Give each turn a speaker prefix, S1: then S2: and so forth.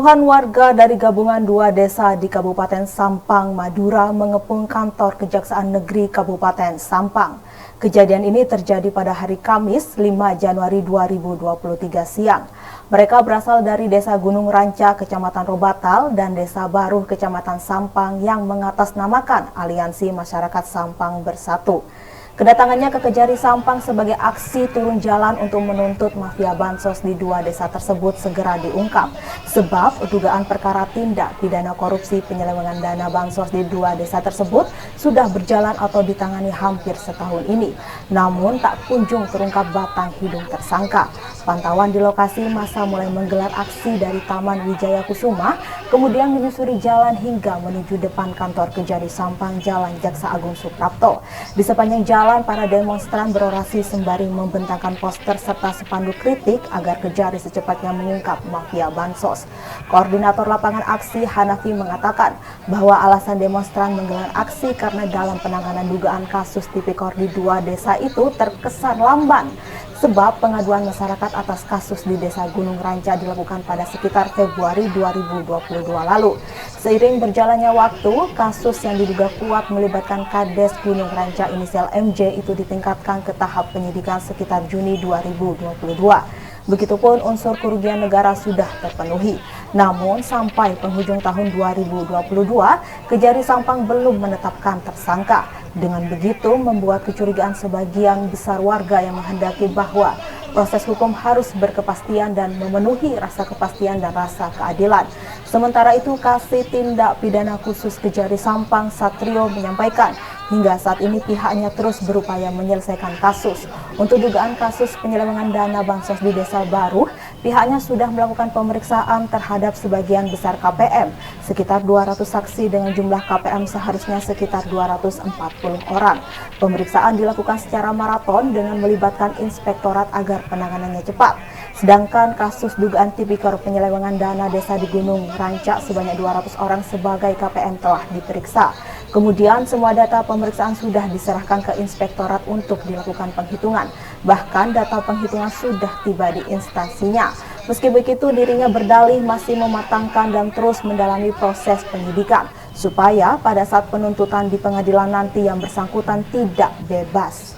S1: Puluhan warga dari gabungan 2 desa di Kabupaten Sampang, Madura mengepung kantor Kejaksaan Negeri Kabupaten Sampang. Kejadian ini terjadi pada hari Kamis 5 Januari 2023 siang. Mereka berasal dari Desa Gunung Ranca, Kecamatan Robatal, dan Desa Baru, Kecamatan Sampang yang mengatasnamakan Aliansi Masyarakat Sampang Bersatu. Kedatangannya ke Kejari Sampang sebagai aksi turun jalan untuk menuntut mafia bansos di 2 desa tersebut segera diungkap. Sebab dugaan perkara tindak pidana korupsi penyelewengan dana bansos di 2 desa tersebut sudah berjalan atau ditangani hampir setahun ini. Namun tak kunjung terungkap batang hidung tersangka. Pantauan di lokasi, masa mulai menggelar aksi dari Taman Wijaya Kusuma, kemudian menyusuri jalan hingga menuju depan kantor Kejari Sampang, Jalan Jaksa Agung Suprapto. Di sepanjang jalan, para demonstran berorasi sembari membentangkan poster serta spanduk kritik agar Kejari secepatnya mengungkap mafia bansos. Koordinator lapangan aksi Hanafi mengatakan bahwa alasan demonstran menggelar aksi karena dalam penanganan dugaan kasus tipikor di 2 desa itu terkesan lamban. Sebab pengaduan masyarakat atas kasus di Desa Gunung Ranca dilakukan pada sekitar Februari 2022 lalu. Seiring berjalannya waktu, kasus yang diduga kuat melibatkan Kades Gunung Ranca inisial MJ itu ditingkatkan ke tahap penyidikan sekitar Juni 2022. Begitupun unsur kerugian negara sudah terpenuhi. Namun sampai penghujung tahun 2022, Kejari Sampang belum menetapkan tersangka. Dengan begitu membuat kecurigaan sebagian besar warga yang menghendaki bahwa proses hukum harus berkepastian dan memenuhi rasa kepastian dan rasa keadilan. Sementara itu, Kasih Tindak Pidana Khusus Kejari Sampang Satrio menyampaikan hingga saat ini pihaknya terus berupaya menyelesaikan kasus. Untuk dugaan kasus penyelewengan dana bansos di Desa Baru, pihaknya sudah melakukan pemeriksaan terhadap sebagian besar KPM, sekitar 200 saksi dengan jumlah KPM seharusnya sekitar 240 orang. Pemeriksaan dilakukan secara maraton dengan melibatkan inspektorat agar penanganannya cepat. Sedangkan kasus dugaan tipikor penyelewengan dana desa di Gunung Ranca sebanyak 200 orang sebagai KPM telah diperiksa. Kemudian semua data pemeriksaan sudah diserahkan ke inspektorat untuk dilakukan penghitungan. Bahkan data penghitungan sudah tiba di instansinya. Meski begitu, dirinya berdalih masih mematangkan dan terus mendalami proses penyidikan supaya pada saat penuntutan di pengadilan nanti yang bersangkutan tidak bebas.